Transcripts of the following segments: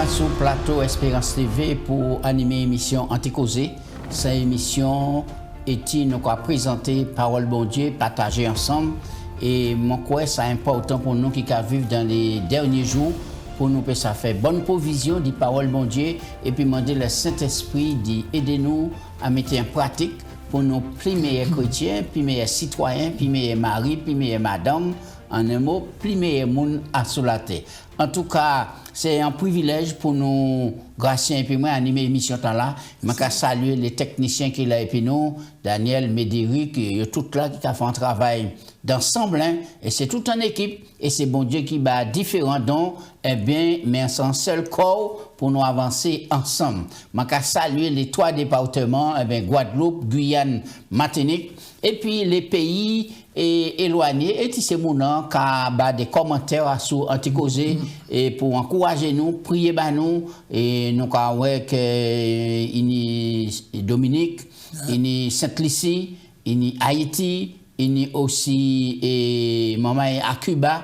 sur le plateau Espérance TV pour animer l'émission Anticausé. Cette émission est nous présenter Parole bon Dieu, partager ensemble. Et mon crois c'est important pour nous qui vivons dans les derniers jours pour nous faire bonne provision des paroles bon Dieu et puis demander le Saint-Esprit d'aider nous à mettre en pratique pour nous plus meilleurs chrétiens, plus meilleurs citoyens, plus meilleurs maris, plus meilleurs madames, en un mot, plus meilleurs monde à sous la terre. En tout cas, c'est un privilège pour nous, Gracien et puis moi, animer l'émission là. Je veux saluer les techniciens qui sont là et puis nous, Daniel, Médéric, et tout là qui a fait un travail d'ensemble, hein, et c'est toute une équipe, et c'est bon Dieu qui bat différents dons, eh bien, mais c'est un seul corps pour nous avancer ensemble. Je veux saluer les 3 départements, eh bien, Guadeloupe, Guyane, Martinique, et puis les pays éloignés, et si c'est mon nom, qui a des commentaires sur Anticausé, et pour encourager nous, prier bah nous, et nous avec Dominique, Sainte-Lucie, Haïti, il y a aussi maman à Cuba,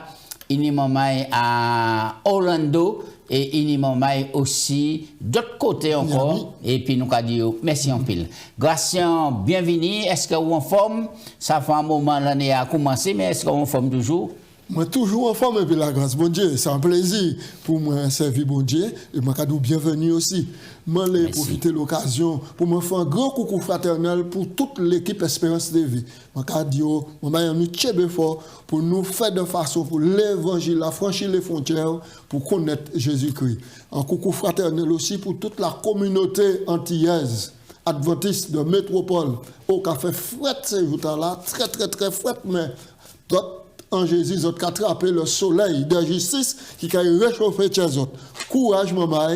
il y a maman à Orlando et il y a maman aussi d'autres côtés encore. Et puis nous avons dit merci en pile. Gracien, bienvenue. Est-ce que vous êtes en forme? Ça fait un moment l'année a commencé, mais est-ce que vous êtes en forme toujours? Moi, toujours en forme, et puis la grâce, bon Dieu, c'est un plaisir pour moi servir bon Dieu, et moi, cadeau bienvenue aussi. Moi, je profiter de l'occasion pour me faire un grand coucou fraternel pour toute l'équipe Espérance de Vie. Moi, je dis, moi, nous sommes fort pour nous faire de façon pour l'évangile, franchir les frontières, pour connaître Jésus-Christ. Un coucou fraternel aussi pour toute la communauté antillaise, adventiste de métropole, au café fret ces jours-là, très fret, mais en Jésus, ont attrapé le soleil de justice qui a réchauffé les autres. Courage, maman,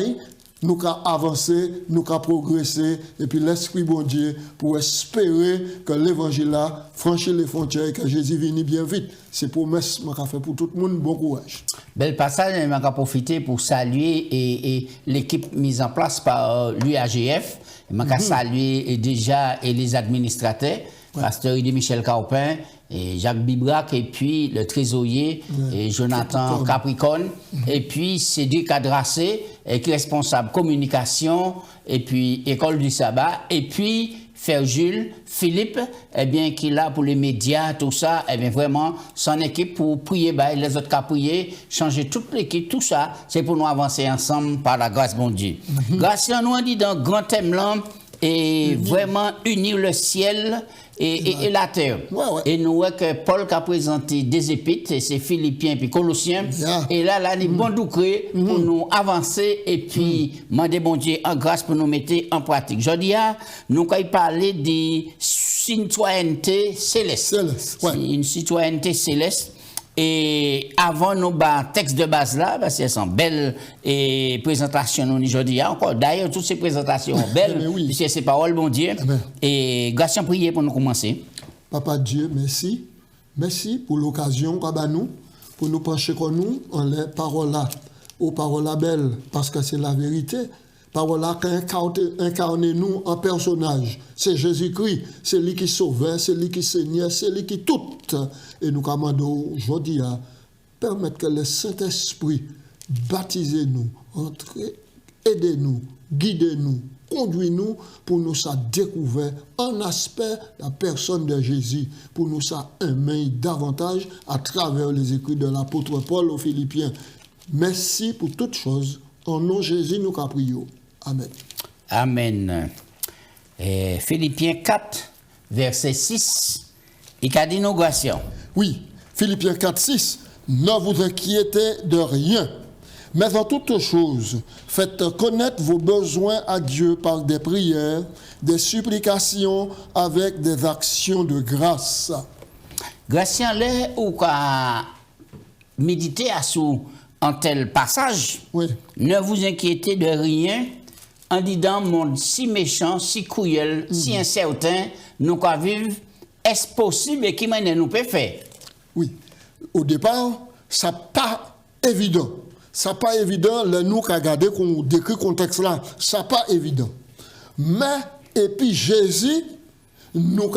nous avons avancé, nous avons progressé, et puis l'Esprit bon Dieu pour espérer que l'évangile a franchi les frontières et que Jésus vienne bien vite. C'est promesse que je fais pour tout le monde. Bon courage. Bel passage, je vais profiter pour saluer et l'équipe mise en place par l'UAGF. Je vais saluer déjà les administrateurs, Pasteur Michel Carpin, et Jacques Bibrac, et puis le trésorier, et Jonathan Capricorne, et puis Cédric Adracé, qui est responsable communication, et puis École du Sabbat, et puis Frère Jules, Philippe, eh bien, qui est là pour les médias, tout ça, eh bien, vraiment, son équipe pour prier, bah, les autres qu'à prier, changer toute l'équipe, tout ça, c'est pour nous avancer ensemble par la grâce, bon Dieu. Grâce à nous, on dit dans le grand thème là, et vraiment unir le ciel et la terre. Et nous voyons que Paul a présenté des épîtres, c'est Philippiens puis Colossiens. Et là, les bons doucrés pour nous avancer et puis demander bon Dieu en grâce pour nous mettre en pratique. Je dis, nous allons parler de citoyenneté céleste. Une citoyenneté céleste. Et avant nous texte de base là, parce que c'est une belle présentation nous aujourd'hui encore. D'ailleurs, toutes ces présentations sont belles, puisque c'est parole bon Dieu. Et grâce à prier pour nous commencer. Papa Dieu, merci. Merci pour l'occasion qu'on nous, pour nous pencher comme nous en les paroles là, aux paroles là belles, parce que c'est la vérité. Parole là qui incarne nous en personnage. C'est Jésus-Christ, c'est lui qui sauvait, c'est lui qui saignait, c'est lui qui tout. Et nous commandons aujourd'hui à permettre que le Saint-Esprit baptise nous, aidez-nous, guidez-nous, conduis-nous pour nous ça découvrir un aspect de la personne de Jésus, pour nous ça aimer davantage à travers les écrits de l'apôtre Paul aux Philippiens. Merci pour toutes choses. En nom de Jésus, nous prions. Amen. Amen. Philippiens 4, verset 6, il a dit nos grâces. Oui, Philippiens 4, 6. Ne vous inquiétez de rien, mais en toutes choses, faites connaître vos besoins à Dieu par des prières, des supplications avec des actions de grâce. Grâce à l'air ou qu'à méditer à sous un tel passage, ne vous inquiétez de rien, en disant monde si méchant, si cruel, si incertain, nous qu'à vivre, est-ce possible et qui nous peut faire? Oui, au départ, ça n'est pas évident. Ça n'est pas évident, nous qu'à regarder qu'on décrit le contexte là, ça n'est pas évident. Mais, et puis Jésus, nous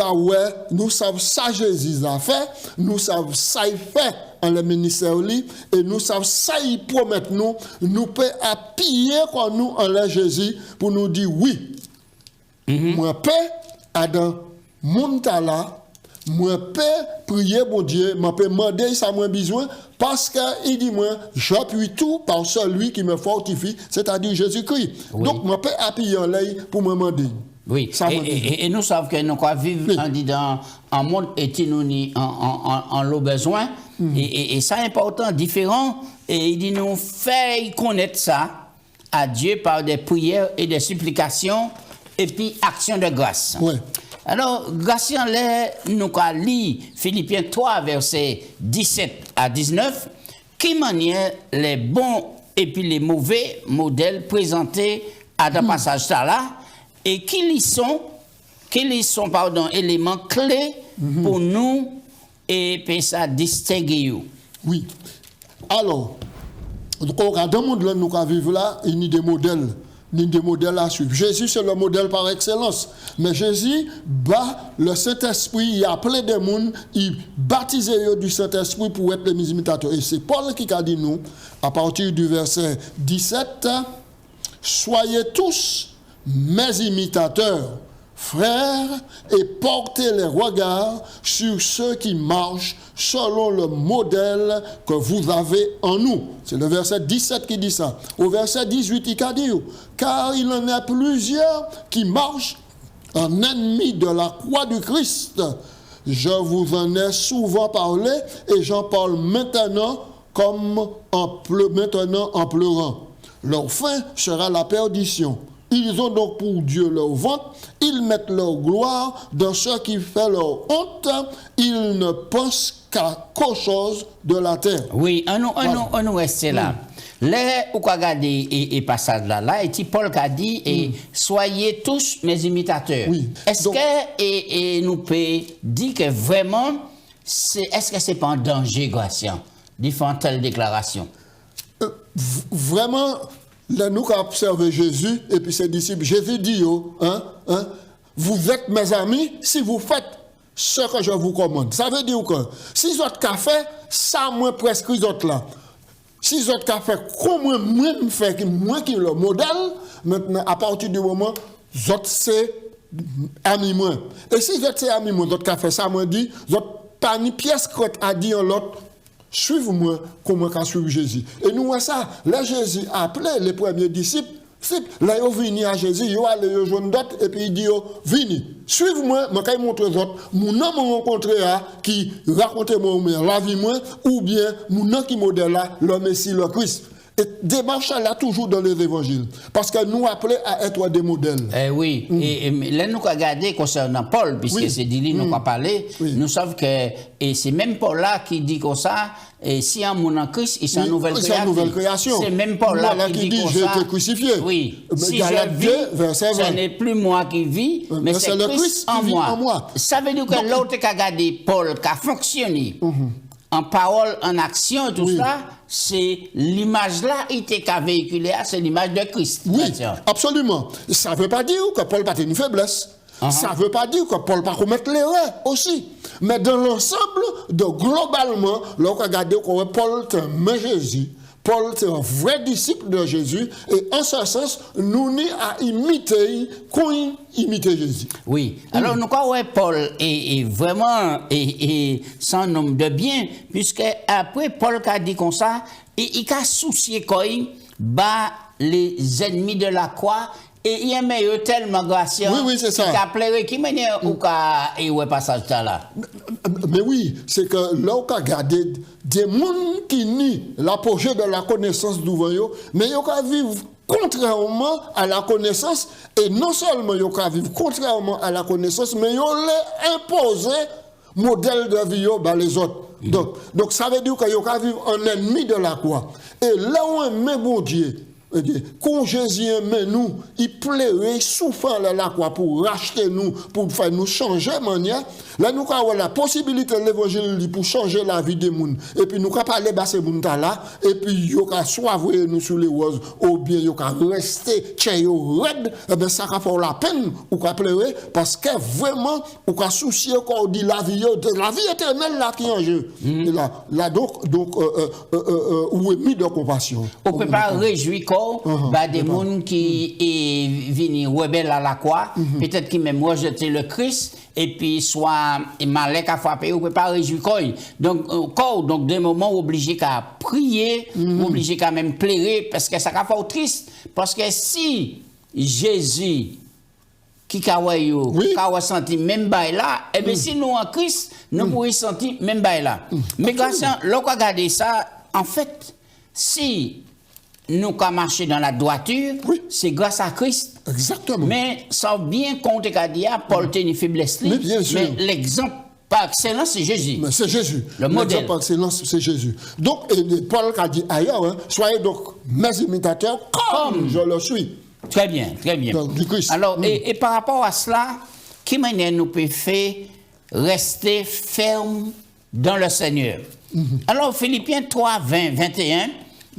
savons ça Jésus a fait, nous savons ça il fait en le ministère et nous savons ça il promet nous peut appuyer quand nous en la Jésus pour nous dire oui. Moi peux dans mon talent, moi peux prier bon Dieu, moi peux demander ça moi besoin parce que il dit moi j'appuie tout par celui qui me fortifie, c'est-à-dire Jésus-Christ. Oui. Donc moi peux appuyer en l'œil pour me demander. Oui, et nous savons que nous vivons dans un monde et nous en le besoin, et ça important, différent, et il dit nous faire connaître ça à Dieu par des prières et des supplications, et puis action de grâce. Oui. Alors, grâce en l'air, nous avons lu Philippiens 3, versets 17 à 19, qui manière les bons et puis les mauvais modèles présentés à ce passage-là, et qui sont éléments clés pour nous et pour ça distinguer. Oui. Alors, dans le monde là, nous vivons là, il y a des modèles à suivre. Jésus, c'est le modèle par excellence. Mais Jésus, le Saint-Esprit, il a plein de monde, il baptise du Saint-Esprit pour être les imitateurs. Et c'est Paul qui a dit nous, à partir du verset 17, soyez tous mes imitateurs, frères, et portez les regards sur ceux qui marchent selon le modèle que vous avez en nous. C'est le verset 17 qui dit ça. Au verset 18, il a dit, car il en a plusieurs qui marchent en ennemis de la croix du Christ. Je vous en ai souvent parlé et j'en parle maintenant en pleurant. Leur fin sera la perdition. Ils ont donc pour Dieu leur ventre, ils mettent leur gloire dans ce qui fait leur honte, ils ne pensent qu'aux choses de la terre. Oui, on nous reste là. Là, où qu'on regarde et passage là, et Paul a dit, soyez tous mes imitateurs. Oui. Est-ce que nous pouvons dire que vraiment, est-ce que c'est pas un danger, Gratien, de faire telle déclaration? Vraiment. Là, nous avons observé Jésus et puis ses disciples. Jésus dit, vous êtes mes amis si vous faites ce que je vous commande. Ça veut dire que si vous avez fait, ça moi prescrit autres là. Si vous avez fait comme moi fait, moi qui est le modèle, maintenant à partir du moment, vous êtes c'est amis moi. Et si vous êtes amis moi, vous avez fait ça, moi dit, vous n'avez pas ni pièce que a dit en l'autre. Suivez-moi comment on suit Jésus. Et nous voyons ça. Là, Jésus a appelé les premiers disciples. Là, ils sont venus à Jésus, ils sont allés aux jeunes d'autres, et puis ils disent, venez, suivez-moi, je vais montrer aux autres. Mon nom m'a rencontré qui raconte moi la vie, moi, ou bien mon nom qui modèle là, le Messie, le Christ. Et démarche là toujours dans les évangiles. Parce que nous appelons à être des modèles. Oui. Et là, nous avons regardé concernant Paul, puisque c'est dit, nous avons parlé, nous savons que c'est même Paul là qui dit comme ça, et si un monde en Christ, c'est une nouvelle création. C'est même Paul là qui dit comme ça. J'ai été crucifié. Oui. Si je vis, ce n'est plus moi qui vis, mais c'est le Christ en moi. Ça veut dire que l'autre qui a regardé Paul, qui a fonctionné, en parole, en action et tout ça, c'est l'image-là qui était véhiculée, c'est l'image de Christ. Oui, absolument. Ça ne veut pas dire que Paul n'a pas une faiblesse. Ça ne veut pas dire que Paul n'a pas commettre l'erreur aussi. Mais dans l'ensemble, globalement, lorsqu'on regarde que Paul est Jésus, Paul est un vrai disciple de Jésus, et en ce sens, nous n'y à imiter qu'on imite Jésus. Oui. Alors, nous croyons que Paul est vraiment sans nombre de bien, puisque après Paul a dit comme ça, il a soucié quand les ennemis de la croix. Et il y a meilleur tellement gracieux. Oui, c'est ça. Qui a pleuré, qui mène ou qui est passage là. Mais oui, c'est que là, on a regardé des gens qui nient l'apogée de la connaissance d'ouvrier, mais ils ont vivre contrairement à la connaissance, et non seulement ils ont vivre contrairement à la connaissance, mais ils ont imposé modèle de vie par les autres. Donc ça veut dire qu'ils ont vivre en ennemi de la croix. Et là où on met bon Dieu, eh bien, quand Jésus aimait nous, il plairait, souffrant la croix pour racheter nous, pour faire nous changer manière. Là, nous avons la possibilité de l'évangile pour changer la vie des gens. Et puis, nous avons parlé de ces gens là, et puis, nous avons soit voir nous sur les roses, ou bien, nous avons resté, red, eh bien, ça va faire la peine, ou qu'on pleurer, parce que vraiment, ou qu'on soucier, qu'on dit la vie éternelle là qui est en jeu. Et là, donc, où est mis de compassion. On ne peut pas réjouir des gens qui viennent rebelles à la croix, peut-être qui même rejeté le Christ, et puis soit malek à frapper, on ne peut pas réjouir donc des moments obligés qu'à prier, obligés qu'à même pleurer, parce que ça va faire triste. Parce que si Jésus, qui a senti même bail là, et bien si nous en Christ, nous pourrions sentir même bail là. Mais grâce à l'on regarde ça, en fait, si nous avons marché dans la droiture, c'est grâce à Christ. Exactement. Mais sans bien compter qu'à dire, Paul tenait faiblesse. Mais l'exemple par excellence, c'est Jésus. Mais c'est Jésus. Le modèle. L'exemple par excellence, c'est Jésus. Donc, Paul a dit ailleurs, soyez donc mes imitateurs comme je le suis. Très bien, très bien. Donc, du Christ. Alors, et par rapport à cela, quelle manière nous peut faire rester ferme dans le Seigneur? Alors, Philippiens 3, 20, 21,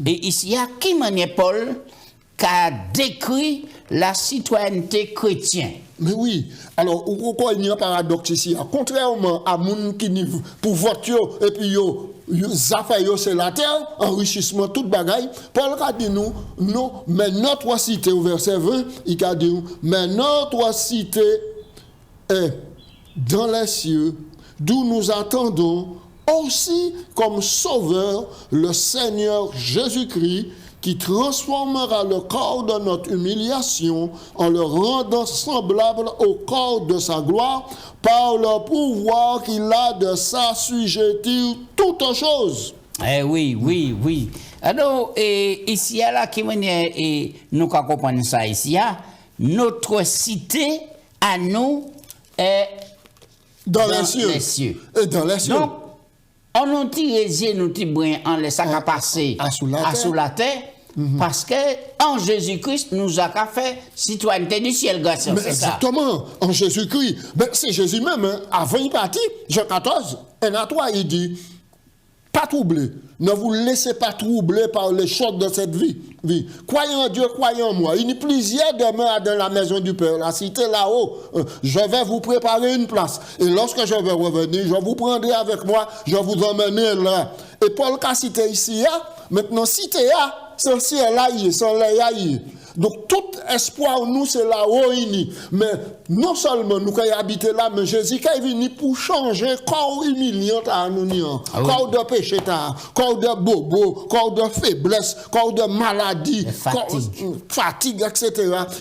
et ici, il y a qui manière Paul qui a décrit la citoyenneté chrétienne. Mais oui, alors, pourquoi il y a un paradoxe ici? Contrairement à moun qui n'y pour voter et puis c'est la terre, enrichissement, toute bagaille. Paul a dit nous, non, mais notre cité, au verset 20, il a dit, mais notre cité est dans les cieux, d'où nous attendons aussi comme sauveur le Seigneur Jésus-Christ, qui transformera le corps de notre humiliation en le rendant semblable au corps de sa gloire par le pouvoir qu'il a de s'assujettir toutes choses. Eh oui. Alors, ici, là, qui nous comprenons ça ici, notre cité à nous est dans les cieux. Et dans les cieux. Donc, on nous tire nous tibrin en laissant passer sous la terre, parce que en Jésus-Christ nous a fait citoyenneté du ciel grâce à ça. Exactement, en Jésus-Christ. C'est Jésus même, avant il partit, Jean 14, 1 à 3, il dit, pas troubler, ne vous laissez pas troubler par les chocs de cette vie. Croyez en Dieu, croyez en moi. Il y a plusieurs demeures dans la maison du Père, la cité là-haut. Je vais vous préparer une place. Et lorsque je vais revenir, je vous prendrai avec moi, je vous emmènerai là. Et Paul a cité ici, maintenant cité là, c'est le ciel là, c'est l'air. Donc tout espoir nous c'est là-haut. Mais non seulement nous qui habiter là, mais Jésus qui est venu pour changer corps humiliant à nous, corps de péché, corps de bobo, corps de faiblesse, corps de maladie, fatigue, etc.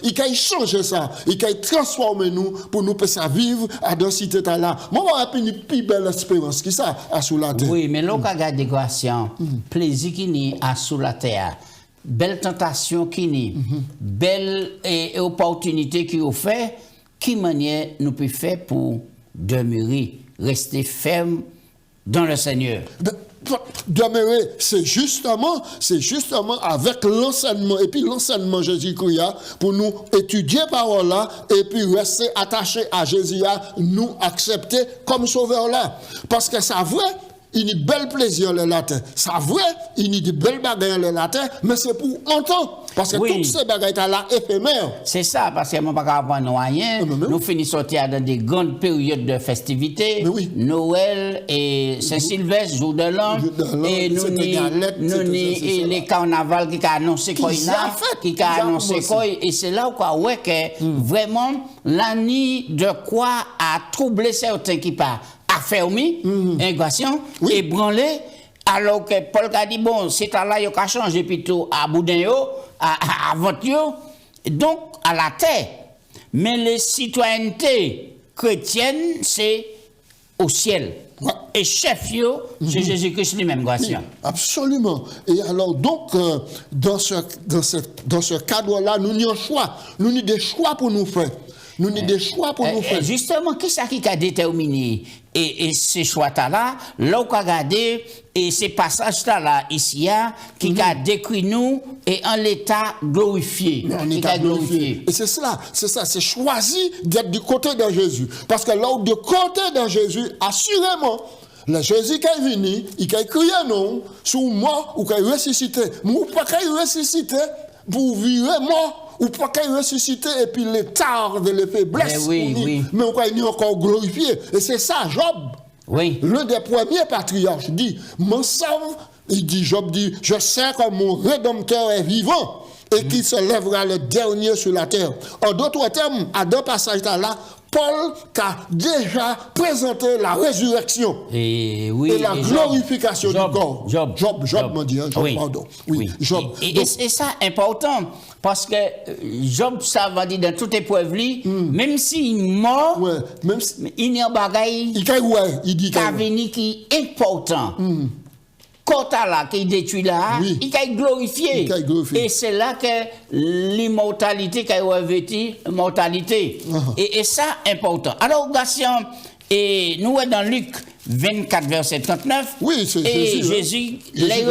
Il a changé ça, il a transformé nous pour nous faire vivre à dans cité là. Moi on a une plus belle espérance qui ça à sous la terre. Oui, mais l'on regarde des graciens, plaisir qui n'est à sous la terre. Belle tentation qui n'est, belle opportunité qui nous fait, qui manière nous peut faire pour demeurer, rester ferme dans le Seigneur. Demeurer, c'est justement avec l'enseignement, et puis l'enseignement Jésus-Christ, pour nous étudier parole là, et puis rester attachés à Jésus, nous accepter comme sauveur là. Parce que ça vrai, il y a bel plaisir le latin. Ça vrai, il y a de belles bagailles le latin, mais c'est pour longtemps. Parce que toutes ces bagailles là éphémères. C'est ça, parce que moi, pas capable rien. Nous finissons sortir dans des grandes périodes de festivités. Noël et Saint-Sylvestre, jour de l'an. Et nous les carnavals qui a annoncé quoi qui a annoncé quoi. Et c'est là où ouais que vraiment l'année de quoi a troublé certains qui pas affermi, ingration, ébranlé, alors que Paul a dit, bon, c'est là, il a changé plutôt à boudin, à votre donc à la terre. Mais les citoyennetés chrétiennes, c'est au ciel. Et chef, c'est Jésus-Christ lui-même, Gratien. Absolument. Et alors, donc, dans ce cadre-là, nous avons un choix. Nous avons des choix pour nous faire. Nous avons des choix pour nous faire. Justement, qui ça qui a déterminé et ces choix-là, là où on a regardé, et ces passages-là, ici, qui a décrit nous et en l'état glorifié. En état glorifié. Et c'est ça, c'est choisi d'être du côté de Jésus. Parce que là où du côté de Jésus, assurément, le Jésus qui est venu, il a crié non, sur moi, ou qui a ressuscité. Mais ou pas qu'il ressuscité pour vivre mort. Ou pas qu'il ressuscité et puis l'état de les faiblesses. Mais on est encore glorifié. Et c'est ça, Job. Oui. L'un des premiers patriarches dit, mon sang, il dit, Job dit, je sais que mon Rédempteur est vivant et qu'il se lèvera le dernier sur la terre. En d'autres termes, à deux passages là, Paul a déjà présenté la résurrection et la glorification du corps. Job m'a dit, pardon. Oui. Job. Et ça important, parce que Job, ça va dire dans toute épreuve, même s'il est mort, il y a un bagage qui est important. Quota là qui détruit là, il est glorifié. Et c'est là que l'immortalité qui est revêtue, mortalité. Et ça, important. Alors, Gatien, et nous sommes dans Luc 24, verset 39. Et Jésus, les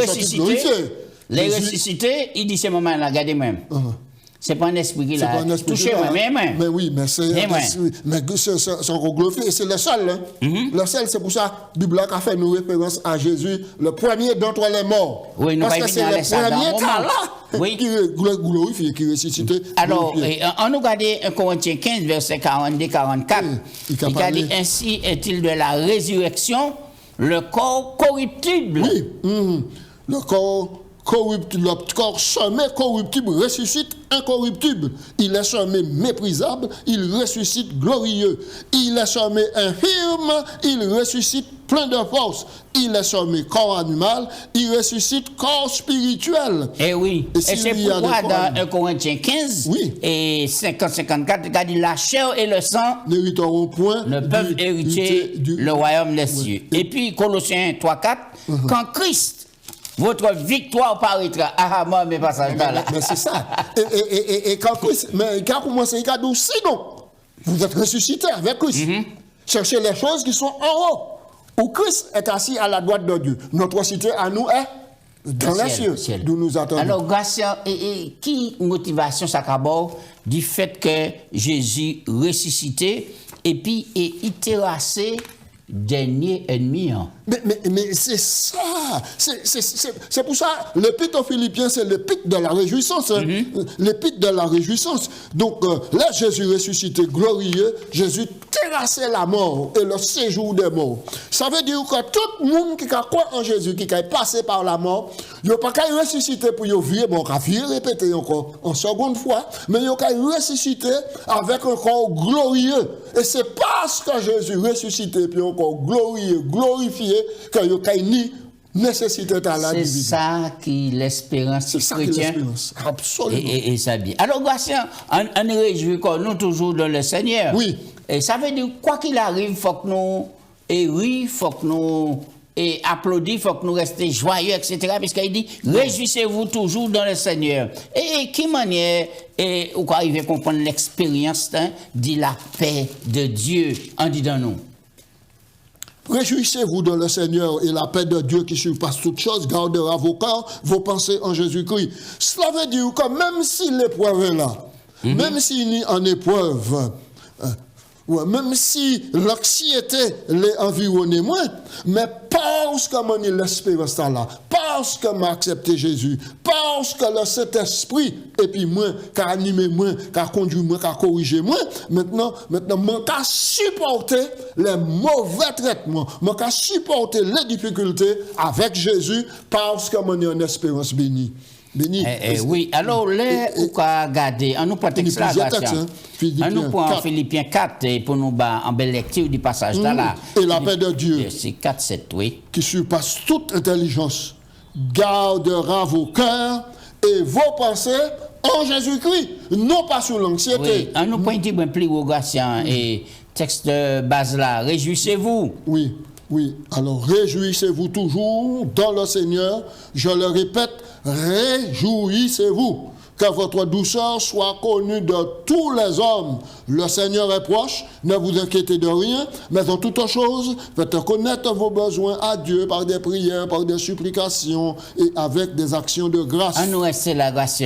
ressuscité, il dit ce moment-là, regardez-moi. C'est pas un esprit qui l'a touché, mais oui, mais c'est glorifié, et c'est le seul. Hein? Le seul, c'est pour ça que la Bible a fait une référence à Jésus, le premier d'entre les morts. Parce que c'est le premier là qui est glorifié, qui est ressuscité. Alors, on nous regarde 1 Corinthiens 15, verset 42-44. Il a dit, ainsi est-il de la résurrection, le corps corruptible. Oui, le corps corruptible, le corps semé corruptible ressuscite incorruptible. Il est semé méprisable, il ressuscite glorieux. Il est semé infirme, il ressuscite plein de force. Il est semé corps animal, il ressuscite corps spirituel. Et oui, et c'est pourquoi dans 1 Corinthiens 15 et 50-54, il a dit la chair et le sang ne peuvent hériter le royaume des cieux. Et puis Colossiens 3-4, quand Christ votre victoire paraîtra. Ah, moi, mes passages là. Mais c'est ça. Et quand Christ, mais quand commencé, il a dit, sinon, vous êtes ressuscité avec Christ. Cherchez les choses qui sont en haut, où Christ est assis à la droite de Dieu. Notre cité à nous est dans les cieux, d'où nous attendons. Alors, Gatien, qui motivation ça d'abord du fait que Jésus ressuscité et puis il terrassé dernier ennemi. Mais c'est ça. C'est pour ça, l'épître aux Philippiens, c'est l'épître de la réjouissance. L'épître de la réjouissance. Donc, là, Jésus ressuscité, glorieux, Jésus terrassé la mort et le séjour des morts. Ça veut dire que tout le monde qui a croit en Jésus, qui est passé par la mort, il n'a pas qu'à ressusciter pour y vivre, bon, qu'à répéter encore en seconde fois, mais il a qu'à ressusciter avec un corps glorieux. Et c'est parce que Jésus ressuscité, puis encore glorieux, glorifié, que il n'y a ni nécessité à la division. C'est ça qui l'espérance du chrétien. Absolument. Et ça bien. Alors, Gatien, on réjouit nous toujours dans le Seigneur. Oui. Et ça veut dire, quoi qu'il arrive, il faut que nous rient, il faut que nous applaudissions, il faut que nous restions joyeux, etc. Puisqu'il dit, réjouissez-vous toujours dans le Seigneur. Et qui manière, ou quoi arriver à comprendre l'expérience, dit la paix de Dieu en dit dans nous. Réjouissez-vous dans le Seigneur et la paix de Dieu qui surpasse toutes choses gardera vos cœurs, vos pensées en Jésus-Christ. Cela veut dire que même si l'épreuve est là, même s'il y a en épreuve, même si l'anxiété l'environne moins, mais parce que mon l'espérance là, parce que m'a accepté Jésus, parce que le Saint-Esprit, et puis moi, qui a animé moi, qui a conduit moi, qui a corrigé moi, maintenant, moi, qui a supporté les mauvais traitements, moi, qui a supporté les difficultés avec Jésus, parce que mon en espérance bénie. Oui, alors là, on va regarder, on nous prend texte là, on nous prend Philippiens 4 pour nous en belle lecture du passage là. Et la paix de Dieu, c'est 4-7, oui, qui surpasse toute intelligence, gardera vos cœurs et vos pensées en Jésus-Christ, non pas sur l'anxiété. Oui, on nous prend un petit peu plus au Gatien et texte de base là, réjouissez-vous. Oui. Oui, alors réjouissez-vous toujours dans le Seigneur. Je le répète, réjouissez-vous. Que votre douceur soit connue de tous les hommes. Le Seigneur est proche, ne vous inquiétez de rien, mais en toute chose, faites connaître vos besoins à Dieu par des prières, par des supplications et avec des actions de grâce. À nous rester la grâce.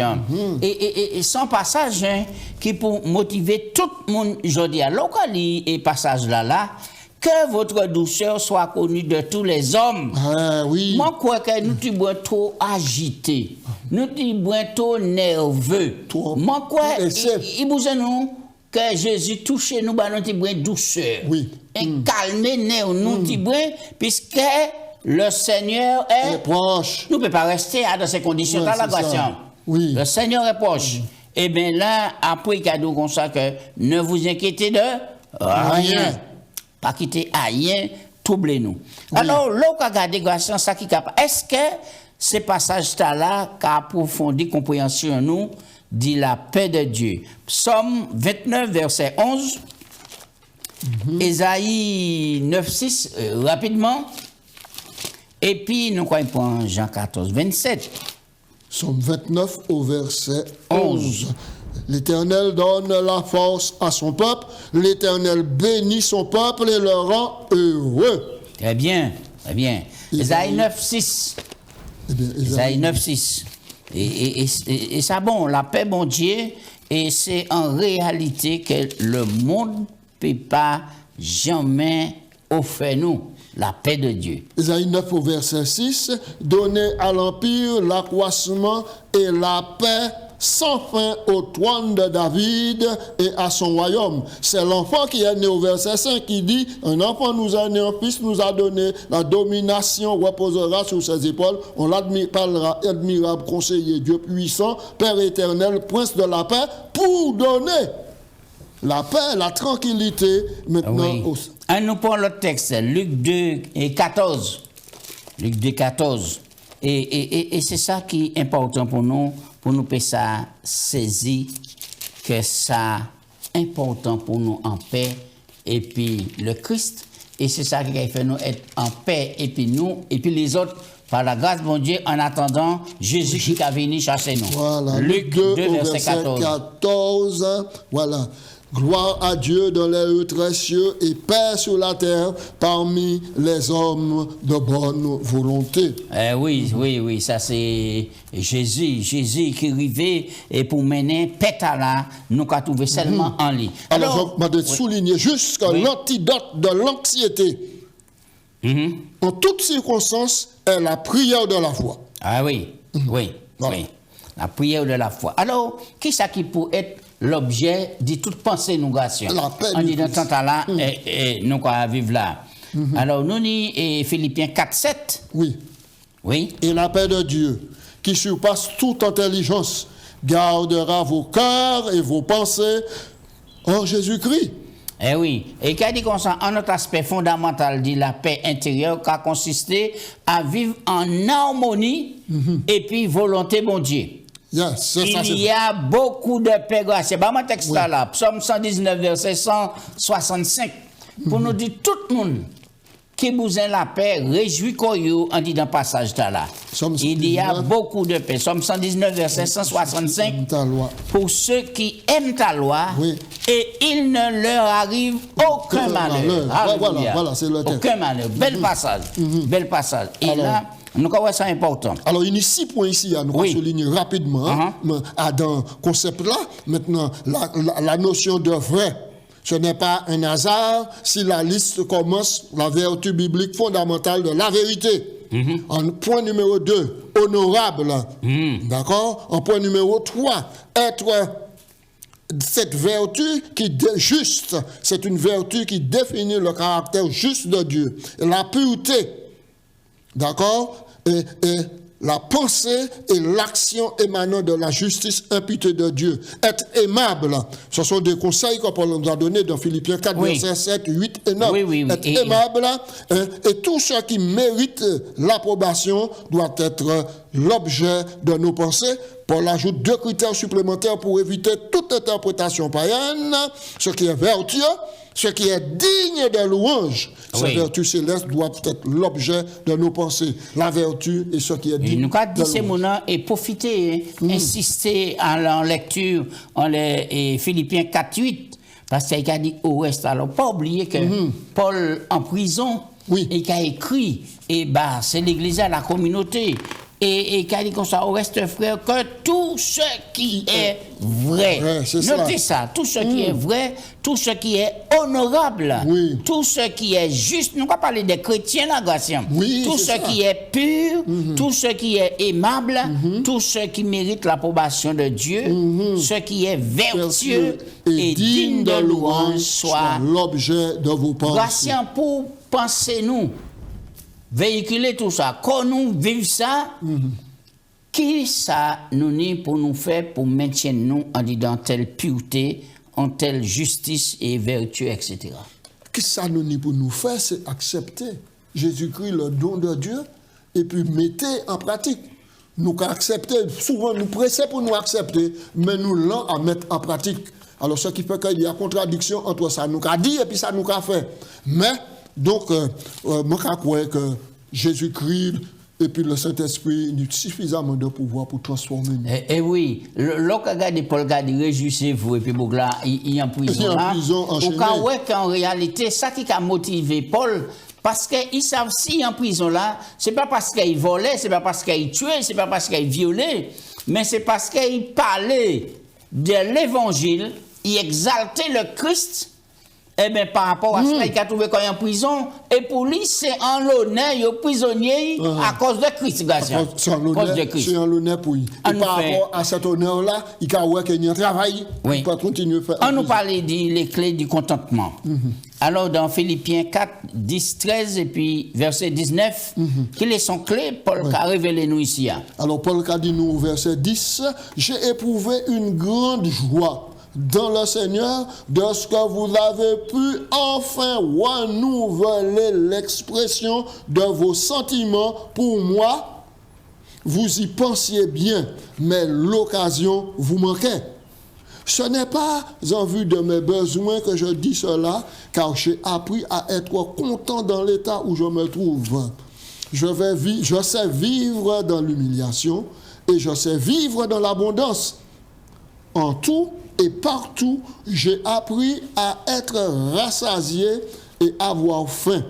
Et son passage qui pour motiver tout le monde aujourd'hui, alors qu'on lit et passage là, que votre douceur soit connue de tous les hommes. Ah, oui. Moi, je crois que nous sommes trop agités, nous sommes trop nerveux. Moi, je crois qu'il besoin nous que Jésus touche nous, nous sommes douceur. Oui. Et calmer nous, puisque le Seigneur est proche. Nous ne pouvons pas rester dans ces conditions dans la grâce. Oui. Le Seigneur est proche. Et bien là, après cadeau comme ça, que ne vous inquiétez de rien. Pas quitter à rien, troublez-nous. Oui. Alors, là, on regarde grâce, ça qui capable. Est-ce que ces passages-là qui approfondit compréhension nous dit la paix de Dieu? Psaume 29, verset 11. Ésaïe 9, 6, rapidement. Et puis, nous croyons Jean 14, 27. Psaume 29 au verset 11. L'Éternel donne la force à son peuple. L'Éternel bénit son peuple et le rend heureux. Très bien, très bien. Ésaïe 9, 6. Ésaïe 9, 6. Et ça, bon, la paix, bon Dieu, et c'est en réalité que le monde ne peut pas jamais offrir nous la paix de Dieu. Ésaïe 9 au verset 6. Donnez à l'Empire l'accroissement et la paix sans fin au trône de David et à son royaume. C'est l'enfant qui est né au verset 5 qui dit, un enfant nous a né, un fils nous a donné, la domination reposera sur ses épaules, on l'appellera admirable conseiller, Dieu puissant, Père éternel, prince de la paix, pour donner la paix, la tranquillité maintenant. Oui. Nous prenons le texte, Luc 2 et 14. Luc 2, 14. Et c'est ça qui est important pour nous ça saisir que ça important pour nous en paix et puis le Christ, et c'est ça qui fait nous être en paix et puis nous et puis les autres par la grâce de mon Dieu en attendant Jésus qui va venir chasser nous. Voilà. Luc 2 verset 14. Voilà. Gloire à Dieu dans les lieux très cieux et paix sur la terre parmi les hommes de bonne volonté. Oui, ça c'est Jésus qui arrivait et pour mener paix à la, nous qu'à trouver seulement en lui. Alors, je vais souligner juste que l'antidote de l'anxiété, en toutes circonstances, est la prière de la foi. Ah oui, oui, la prière de la foi. Alors, qui ça qui peut être l'objet de toute pensée nous grâce. On dit dans ce temps-là, nous quoi vivre là. Alors, nous dit Philippiens 4, 7. Oui. Oui. Et la paix de Dieu, qui surpasse toute intelligence, gardera vos cœurs et vos pensées en Jésus-Christ. Eh oui. Et qu'a dit comme ça, un autre aspect fondamental dit la paix intérieure, qui a consisté à vivre en harmonie et puis volonté bon Dieu. Yes, il y a beaucoup de paix grâce. C'est pas mon texte là. Psaume 119, verset 165. Pour nous dire tout le monde qui besoin la paix, réjouit qu'on en dit dans le passage là. Il y a beaucoup de paix. Psaume 119, verset 165. Pour ceux qui aiment ta loi, et il ne leur arrive aucun malheur. Voilà, c'est le texte. Aucun malheur. Bel passage. Bel passage. Et là, nous avons ça important. Alors, il y a 6 points ici, nous allons souligner rapidement dans le concept-là. Maintenant, la notion de vrai. Ce n'est pas un hasard si la liste commence la vertu biblique fondamentale de la vérité. En point numéro 2, honorable. D'accord? En point numéro 3, être cette vertu qui est juste. C'est une vertu qui définit le caractère juste de Dieu. Et la pureté. D'accord? Et la pensée et l'action émanant de la justice imputée de Dieu. Être aimable. Ce sont des conseils que Paul nous a donnés dans Philippiens 4, versets 7, 8 et 9. Être aimable. Et tout ce qui mérite l'approbation doit être l'objet de nos pensées. Paul ajoute 2 critères supplémentaires pour éviter toute interprétation païenne, ce qui est vertueux, ce qui est digne de louange. Ces vertus célestes doivent être l'objet de nos pensées. La vertu et ce qui est digne de louange. Nous avons dit ces et profiter, insister en lecture en les Philippiens 4:8, parce qu'il a dit au reste. Alors, pas oublier que Paul en prison, et qui a écrit, et bah, c'est l'Église, la communauté. Et qui a dit comme ça, au reste, frère, que tout ce qui est vrai, notez ça, tout ce qui est vrai, tout ce qui est honorable, tout ce qui est juste, nous ne pas parler des chrétiens là, Gratien, tout ce qui est pur, tout ce qui est aimable, tout ce qui mérite l'approbation de Dieu, ce qui est vertueux et digne de louange soit l'objet de vos pensées. Gratien, pour penser nous, véhiculer tout ça, quand nous vivons ça, qui ça nous n'est pour nous faire pour maintenir nous dans telle pureté, en telle justice et vertu, etc. Qui ça nous n'est pour nous faire, c'est accepter Jésus-Christ, le don de Dieu, et puis mettez en pratique. Nous accepter, souvent nous pressons pour nous accepter, mais nous l'en à mettre en pratique. Alors ce qui fait qu'il y a contradiction entre ça nous a dit et puis ça nous a fait. Mais donc, moi, je crois que Jésus-Christ et puis le Saint-Esprit ont suffisamment de pouvoir pour transformer nous. Et oui, lorsque regarde Paul dit réjouissez-vous et puis là, il est en prison là. Ou quand ouais qu'en réalité, ça qui a motivé Paul, parce qu'ils savent si en prison là, c'est pas parce qu'il volait, c'est pas parce qu'il tuait, c'est pas parce qu'il violait, mais c'est parce qu'il parlait de l'évangile, il exaltait le Christ. Eh bien, par rapport à ça, il a trouvé quand il est en prison, et pour lui, c'est en l'honneur, il est prisonnier à cause de Christ. C'est en l'honneur pour lui. Et par rapport à cet honneur-là, il a vu qu'il y a un travail, il peut continuer à faire. On nous parle des clés du contentement. Alors, dans Philippiens 4, 10, 13, et puis verset 19, quelles sont les clés, Paul a révélé nous ici. Alors, Paul a dit nous au verset 10, j'ai éprouvé une grande joie dans le Seigneur, de ce que vous avez pu enfin renouveler l'expression de vos sentiments pour moi. Vous y pensiez bien, mais l'occasion vous manquait. Ce n'est pas en vue de mes besoins que je dis cela, car j'ai appris à être content dans l'état où je me trouve. Je sais vivre dans l'humiliation et je sais vivre dans l'abondance. En tout et partout, j'ai appris à être rassasié et avoir faim,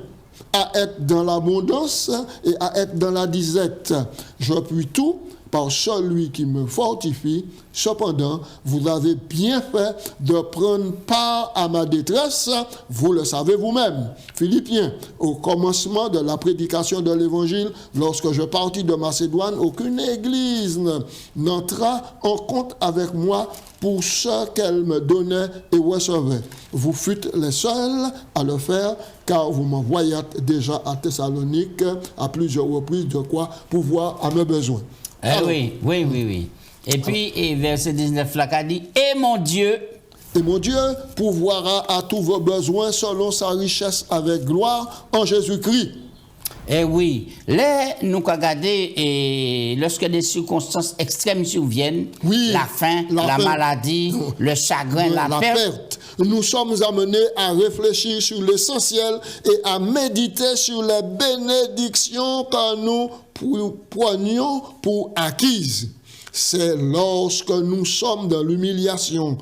à être dans l'abondance et à être dans la disette. Je puis tout par celui qui me fortifie. Cependant, vous avez bien fait de prendre part à ma détresse, vous le savez vous-même. Philippiens, au commencement de la prédication de l'Évangile, lorsque je partis de Macédoine, aucune église n'entra en compte avec moi pour ce qu'elle me donnait et recevait. Vous fûtes les seuls à le faire, car vous m'envoyâtes déjà à Thessalonique à plusieurs reprises de quoi pouvoir à mes besoins. Alors, oui. Et puis, et verset 19, là, qu'a dit, et mon Dieu pourvoira à tous vos besoins selon sa richesse avec gloire en Jésus-Christ. Eh oui, là, nous regardons, et lorsque des circonstances extrêmes surviennent, la faim, la maladie, le chagrin, la perte, nous sommes amenés à réfléchir sur l'essentiel et à méditer sur les bénédictions que nous prenions pour acquises. C'est lorsque nous sommes dans l'humiliation,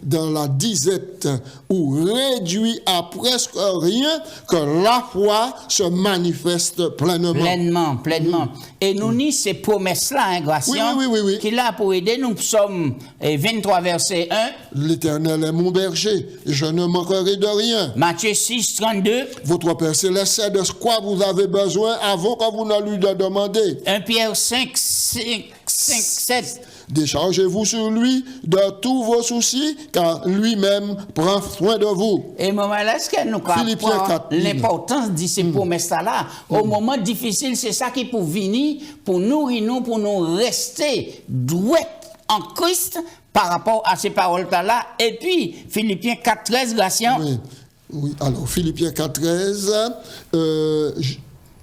dans la disette, ou réduit à presque rien, que la foi se manifeste pleinement. Pleinement. Et nous ni ces promesses-là, Gratien, qui là pour aider nous, Psaume 23, verset 1. L'Éternel est mon berger, et je ne manquerai de rien. Matthieu 6, 32. Votre Père céleste sait de quoi vous avez besoin avant que vous ne lui demandez. 1 Pierre 5, 7. Déchargez-vous sur lui de tous vos soucis, car lui-même prend soin de vous. Et moment là, est-ce que nous comprenons l'importance de ces promesses-là? Au moment difficile, c'est ça qui peut venir, pour nourrir nous, pour nous rester droits en Christ par rapport à ces paroles-là. Et puis, Philippiens 4.13, Gratien. Oui, alors Philippiens 4.13,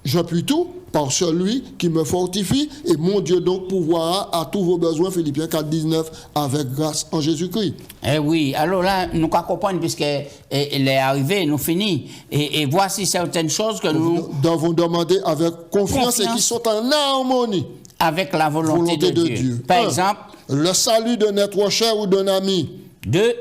j'appuie tout par celui qui me fortifie, et mon Dieu donc pourvoira à tous vos besoins, Philippiens 4, 19, avec grâce en Jésus-Christ. Eh oui, alors là, nous comprenons, puisqu'elle est arrivée, nous finit. Et voici certaines choses que nous devons demander avec confiance et qui sont en harmonie avec la volonté de Dieu. Par exemple, le salut de notre cher ou d'un ami. 2.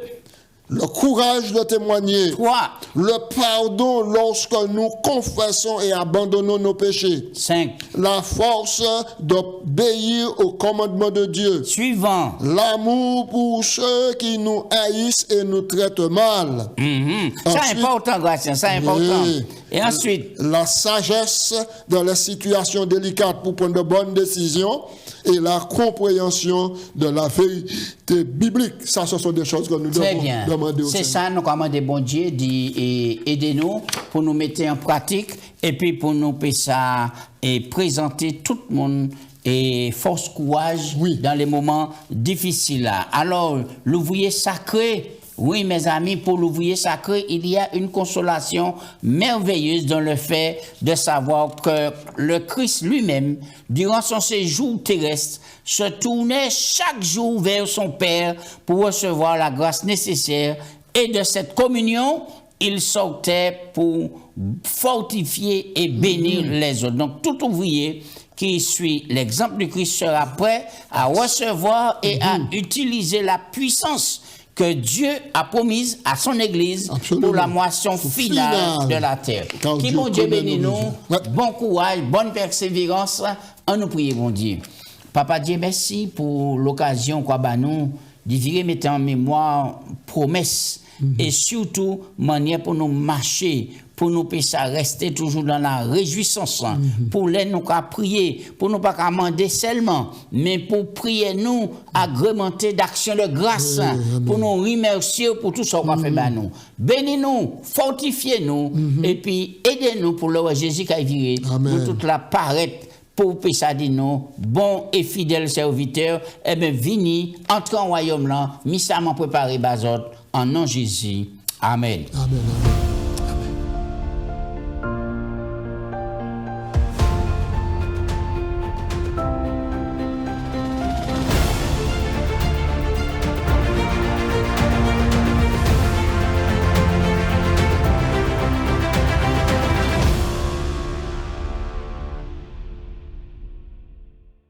Le courage de témoigner. 3. Le pardon lorsque nous confessons et abandonnons nos péchés. 5. La force d'obéir au commandement de Dieu. Suivant. L'amour pour ceux qui nous haïssent et nous traitent mal. C'est important, Gratien, c'est important. Et ensuite, la sagesse dans les situations délicates pour prendre de bonnes décisions et la compréhension de la vérité biblique. Ça, ce sont des choses que nous devons demander au Seigneur. C'est ça, nous commandons bon Dieu d'aider-nous pour nous mettre en pratique et puis pour nous ça et présenter tout le monde et force courage dans les moments difficiles. Alors, l'ouvrier sacré. Oui, mes amis, pour l'ouvrier sacré, il y a une consolation merveilleuse dans le fait de savoir que le Christ lui-même, durant son séjour terrestre, se tournait chaque jour vers son Père pour recevoir la grâce nécessaire et de cette communion, il sortait pour fortifier et bénir les autres. Donc, tout ouvrier qui suit l'exemple du Christ sera prêt à recevoir et à utiliser la puissance que Dieu a promise à son Église pour la moisson finale de la terre. Qui bon Dieu bénisse nous, bon courage, bonne persévérance, en nous prier, bon Dieu. Papa Dieu, merci pour l'occasion qu'on a nous de mettre en mémoire promesses et surtout manière pour nous marcher, pour nous rester toujours dans la réjouissance, pour les nous prier, pour nous pas demander seulement, mais pour prier nous agrémenter d'actions de grâce, pour nous remercier pour tout ce qu'on a fait nous. Bénis-nous, fortifiez-nous, et puis aidez-nous pour le Jésus qui a viré, pour toute la paraître. Pour ça dit nous, bon et fidèle serviteur, eh bien, vini, entre en royaume là, missamment préparé bazot, en nom Jésus. Amen. Amen.